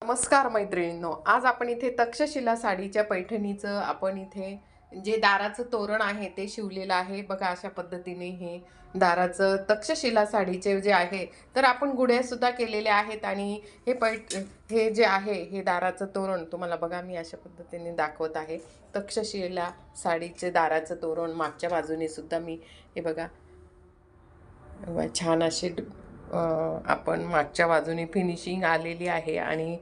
नमस्कार मैत्रिणींनो, आज आपण इथे तक्षशिला साडीच्या पैठणीचं आपण इथे जे दाराचं तोरण आहे ते शिवलेलं आहे बघा. अशा पद्धतीने हे दाराचं तक्षशिला साडीचे जे आहे तर आपण गुढ्या सुद्धा केलेल्या आहेत. आणि हे जे आहे हे दाराचं तोरण तुम्हाला बघा मी अशा पद्धतीने दाखवत आहे. तक्षशिला साडीचे दाराचं तोरण मागच्या बाजूने सुद्धा मी हे बघा छान असे आपण मागच्या बाजूने फिनिशिंग आलेली आहे. आणि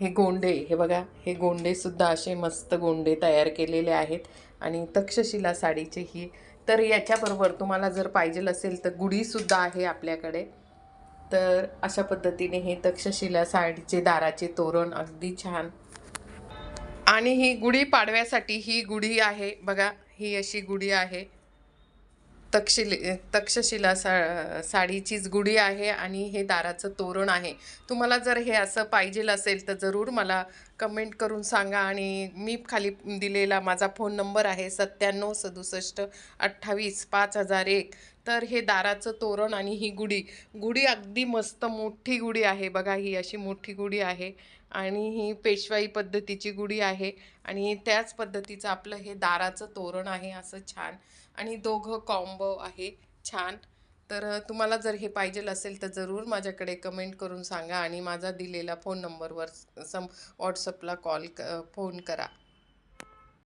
हे गोंडे हे बघा, हे गोंडे सुद्धा असे मस्त गोंडे तयार केलेले आहेत. आणि तक्षशिला साडीचे ही तर याच्याबरोबर तुम्हाला जर पाहिजे असेल तर गुढीसुद्धा आहे आपल्याकडे. तर अशा पद्धतीने हे तक्षशिला साडीचे दाराचे तोरण अगदी छान. आणि ही गुढी पाडव्यासाठी ही गुढी आहे बघा, ही अशी गुढी आहे. तक्षशिला साडीचीच गुढी आहे आणि हे दाराचं तोरण आहे. तुम्हाला जर हे असं पाहिजे असेल तर जरूर मला कमेंट करून सांगा. आणि मी खाली दिलेला माझा फोन नंबर आहे 9767285001. तर हे दाराचं तोरण आणि ही गुढी अगदी मस्त मोठी गुढी आहे बघा. ही अशी मोठी गुढी आहे आणि ही पेशवाई पद्धतीची गुढी आहे. आणि त्याच पद्धतीचं आपलं हे दाराचं तोरण आहे असं छान. आणि दोघं कॉम्बो आहे छान. तर तुम्हाला जर हे पाहिजे असेल तर जरूर माझ्याकडे कमेंट करून सांगा आणि माझा दिलेला फोन नंबरवर व्हॉट्सअपला फोन करा.